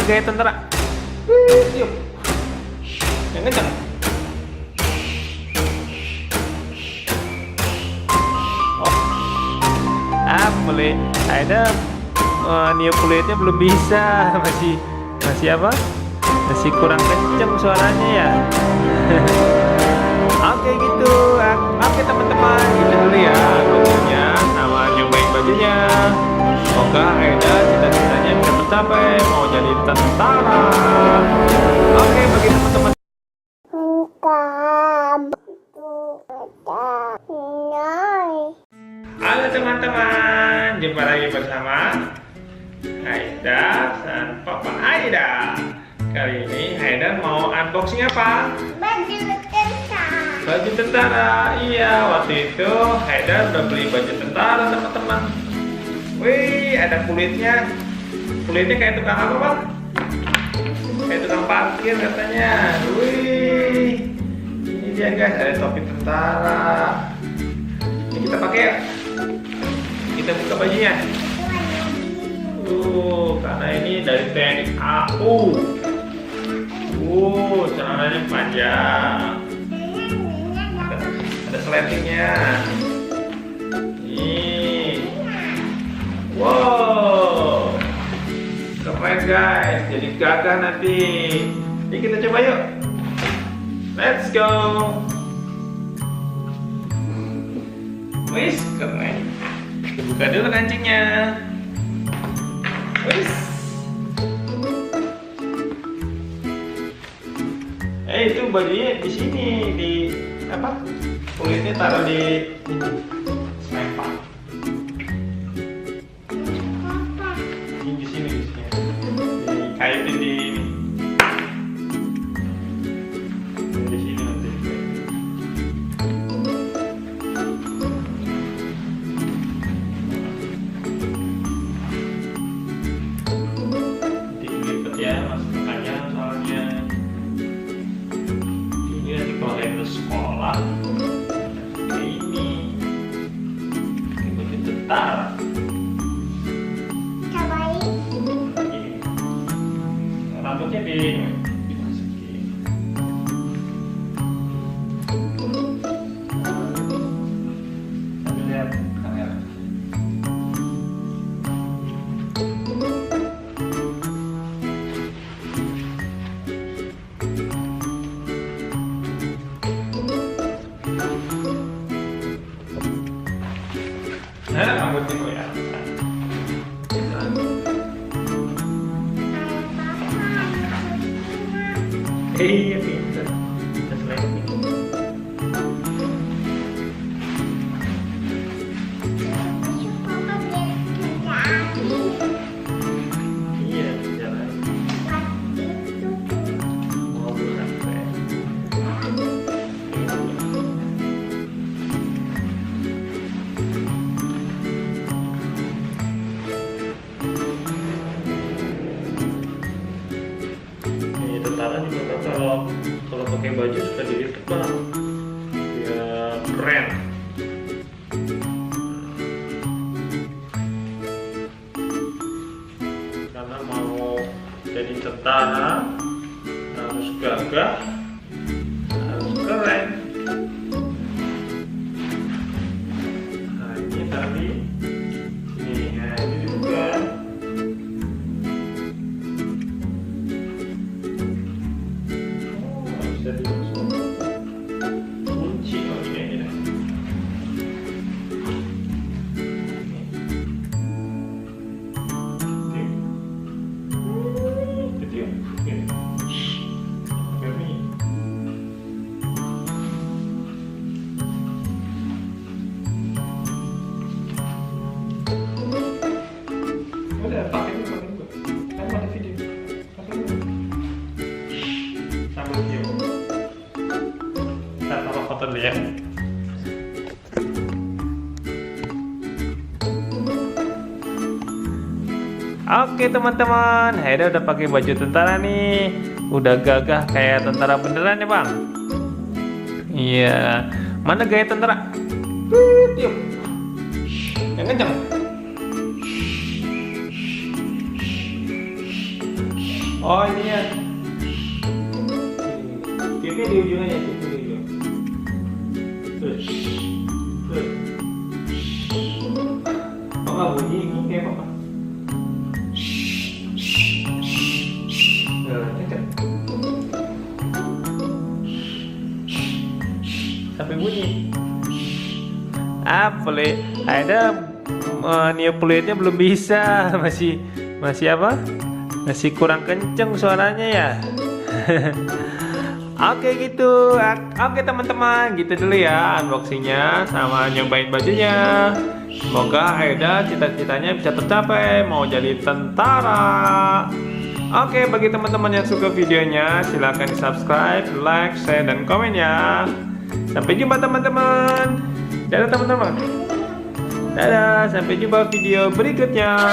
gaya tentara? Yuk. Yang kencang. Boleh. Ada niup kulitnya belum bisa, masih apa? Masih kurang kenceng suaranya ya. Oke gitu. Oke teman-teman, gitu dulu ya bajunya sama nyobain bajunya. Semoga Aida cita-citanya bisa tercapai, mau jadi tentara. Oke, bagi teman-teman. Halo teman-teman, jumpa lagi bersama Aida dan Papa Aida. Kali ini Aida mau unboxing apa? Baju tentara. Baju tentara. Iya, waktu itu Aida udah beli baju tentara teman-teman. Wih, ada kulitnya. Kulitnya kayak tukang apa, Bang? Kayak tukang parkir katanya. Wih, ini dia guys, ada topi tentara. Ini kita pakai ya. Kita buka bajunya. Karena ini dari TNI AU. Celananya panjang. Ada sletingnya. Nih. Wow. Keren guys. Jadi gagah nanti. Ini kita coba yuk. Let's go. Wis, keren. Kita buka dulu kancingnya. Wis. Itu bajunya di sini, di apa? Kulitnya taruh di ini. Selempang. Ini di sini. Dikaitin di ini. Di sini nanti. Dilipet ya, masuk tanya soalnya. Ini nanti kalau ke sekolah kayak ini. Ikutin tentara. Cobain. Rambutnya dimasukin. Sambil lihat kamera. Rambutnya goyang. Iya pintar. Kita selain ini. Iya jalan. Mobil sampai. Ini tentara juga kan kalau pakai baju suka dilipat bang, ya keren. Karena mau jadi tentara harus gagah, harus keren. Nah ini tadi, ini juga. Bisa dimasuk kunci ini dah. Udah pakai dulu. Kan ada video. Pakai dulu. Sambil video. Kita taruh foto dulu ya. Oke teman-teman, Aida udah pakai baju tentara nih. Udah gagah kayak tentara beneran ya bang. Iya. Mana gaya tentara? Yuk. Yang kencang. Oh ini ya. Tipnya di ujung aja, tipnya di ujung. Terus. Oh nggak bunyi, kayak apa? Sampai bunyi. Pelit. Ada niup pelitnya belum bisa, masih apa? Masih kurang kenceng suaranya ya. Oke gitu. Oke teman-teman, gitu dulu ya unboxingnya sama nyobain bajunya. Semoga Aida cita-citanya bisa tercapai, mau jadi tentara. Oke, bagi teman-teman yang suka videonya, silahkan di subscribe, like, share, dan komen ya. Sampai jumpa teman-teman. Dadah teman-teman. Dadah, sampai jumpa video berikutnya.